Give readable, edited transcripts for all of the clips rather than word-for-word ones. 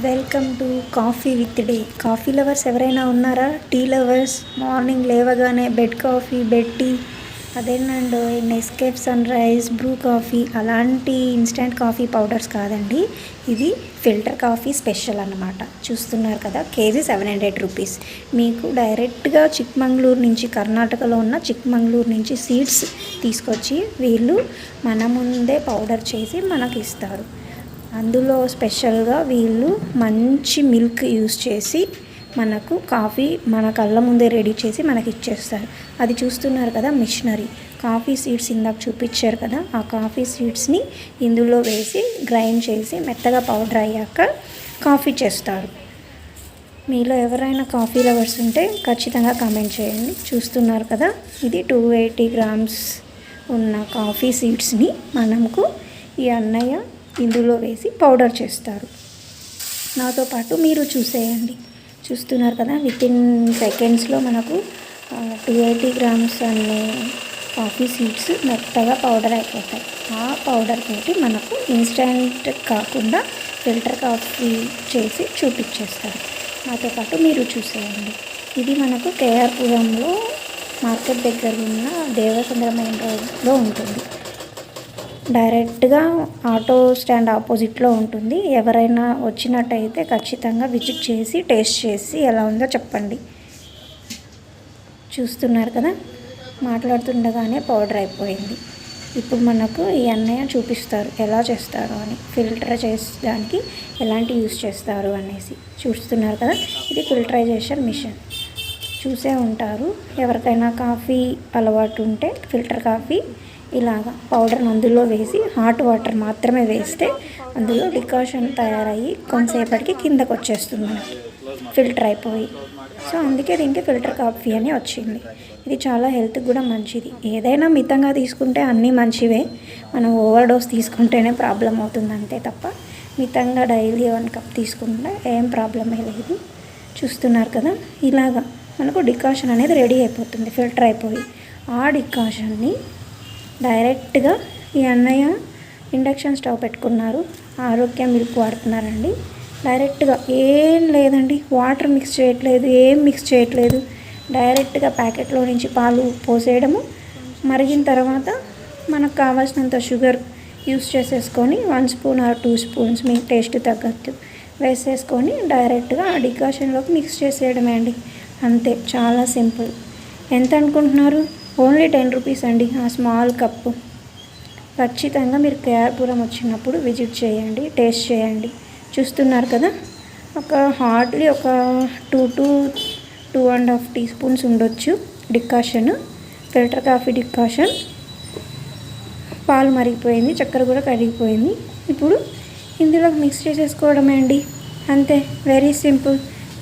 Welcome to coffee with day. Coffee lovers ఎవరైనా ఉన్నారా? Tea lovers morning లేవగానే bed coffee, bed tea, అదేనండి Nescafe sunrise, Bru coffee అలాంటి instant coffee powders కాదండి. ఇది filter coffee special అన్నమాట. చూస్తున్నారు కదా, కేజీ 700 రూపీస్. మీకు డైరెక్ట్గా చిక్మంగళూరు నుంచి, కర్ణాటకలో ఉన్న చిక్మంగళూరు నుంచి సీడ్స్ తీసుకొచ్చి వీళ్ళు మన ముందే పౌడర్ చేసి మనకి ఇస్తారు. అందులో స్పెషల్గా వీళ్ళు మంచి మిల్క్ యూస్ చేసి మనకు కాఫీ మన కళ్ళ ముందే రెడీ చేసి మనకి ఇచ్చేస్తారు. అది చూస్తున్నారు కదా, మిషనరీ. కాఫీ సీడ్స్ ఇందాక చూపించారు కదా, ఆ కాఫీ సీడ్స్ని ఇందులో వేసి గ్రైండ్ చేసి మెత్తగా పౌడర్ అయ్యాక కాఫీ చేస్తారు. మీలో ఎవరైనా కాఫీ లవర్స్ ఉంటే ఖచ్చితంగా కామెంట్ చేయండి. చూస్తున్నారు కదా, ఇది 280 గ్రామ్స్ ఉన్న కాఫీ సీడ్స్ని మనకు ఈ అన్నయ్య ఇందులో వేసి పౌడర్ చేస్తారు. నాతో పాటు మీరు చూసేయండి. చూస్తున్నారు కదా, వితిన్ సెకండ్స్లో మనకు 280 గ్రామ్స్ అనే కాఫీ సీడ్స్ మెత్తగా పౌడర్ అయిపోతాయి. ఆ పౌడర్ తోటి మనకు ఇన్స్టెంట్ కాకుండా ఫిల్టర్ కాఫీ చేసి చూపించేస్తారు. నాతో పాటు మీరు చూసేయండి. ఇది మనకు కేఆర్పురంలో మార్కెట్ దగ్గర ఉన్న దేవసంద్ర మెయిన్ రోడ్లో ఉంటుంది. డైరెక్ట్గా ఆటో స్టాండ్ ఆపోజిట్లో ఉంటుంది. ఎవరైనా వచ్చినట్టయితే ఖచ్చితంగా విజిట్ చేసి టేస్ట్ చేసి ఎలా ఉందో చెప్పండి. చూస్తున్నారు కదా, మాట్లాడుతుండగానే పౌడర్ అయిపోయింది. ఇప్పుడు మనకు ఈ అన్నయ్య చూపిస్తారు ఎలా చేస్తారు అని, ఫిల్టర్ చేసడానికి ఎలాంటి యూస్ చేస్తారు అనేసి. చూస్తున్నారు కదా, ఇది ఫిల్టరైజేషన్ మిషన్. చూసే ఉంటారు. ఎవరికైనా కాఫీ అలవాటు ఉంటే ఫిల్టర్ కాఫీ ఇలాగా పౌడర్ అందులో వేసి హాట్ వాటర్ మాత్రమే వేస్తే అందులో డికాషన్ తయారయ్యి కొంతసేపటికి కిందకు వచ్చేస్తుంది మనకి ఫిల్టర్ అయిపోయి. సో అందుకే దీనికి ఫిల్టర్ కాఫీ అని వచ్చింది. ఇది చాలా హెల్త్కి కూడా మంచిది. ఏదైనా మితంగా తీసుకుంటే అన్నీ మంచివే. మనం ఓవర్ డోస్ తీసుకుంటేనే ప్రాబ్లం అవుతుంది అంతే తప్ప మితంగా డైలీ 1 కప్ తీసుకుంటే ఏం ప్రాబ్లమే లేదు. చూస్తున్నారు కదా, ఇలాగా మనకు డికాషన్ అనేది రెడీ అయిపోతుంది ఫిల్టర్ అయిపోయి. ఆ డికాషన్ని డైరెక్ట్గా ఈ అన్నయ్య ఇండక్షన్ స్టవ్ పెట్టుకున్నారు. ఆరోగ్య మిల్క్ వాడుతున్నారండి. డైరెక్ట్గా ఏం లేదండి, వాటర్ మిక్స్ చేయట్లేదు, ఏం మిక్స్ చేయట్లేదు. డైరెక్ట్గా ప్యాకెట్లో నుంచి పాలు పోసేయడము, మరిగిన తర్వాత మనకు కావాల్సినంత షుగర్ యూస్ చేసేసుకొని 1 spoon or 2 spoons me taste తగ్గట్టు వేసేసుకొని డైరెక్ట్గా ఆ డికాషన్లోకి మిక్స్ చేసేయడమే అండి. అంతే, చాలా సింపుల్. ఎంత అనుకుంటున్నారు? ఓన్లీ 10 రూపీస్ అండి ఆ స్మాల్ కప్పు. ఖచ్చితంగా మీరు కేఆర్పురం వచ్చినప్పుడు విజిట్ చేయండి, టేస్ట్ చేయండి. చూస్తున్నారు కదా, హార్డ్లీ ఒక 2 to 2.5 టీ స్పూన్స్ ఉండొచ్చు డికాషన్, ఫిల్టర్ కాఫీ డికాషన్. పాలు మరిగిపోయింది, చక్కెర కూడా కరిగిపోయింది. ఇప్పుడు ఇందులో మిక్స్ చేసేసుకోవడమే అండి. అంతే, వెరీ సింపుల్.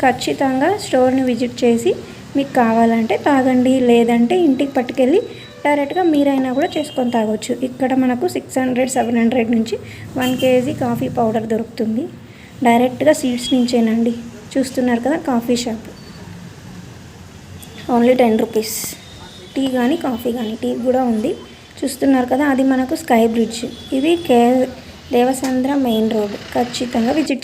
ఖచ్చితంగా స్టోర్ని విజిట్ చేసి మీకు కావాలంటే తాగండి, లేదంటే ఇంటికి పట్టుకెళ్ళి డైరెక్ట్గా మీరైనా కూడా చేసుకొని తాగొచ్చు. ఇక్కడ మనకు 600-700 నుంచి 1 కేజీ కాఫీ పౌడర్ దొరుకుతుంది. డైరెక్ట్గా సీడ్స్ నుంచేనండి. చూస్తున్నారు కదా, coffee shop. Only 10 rupees. Tea కానీ కాఫీ కానీ, టీ కూడా ఉంది. చూస్తున్నారు కదా, అది మనకు స్కై బ్రిడ్జ్. ఇది దేవసంద్ర మెయిన్ రోడ్. ఖచ్చితంగా విజిట్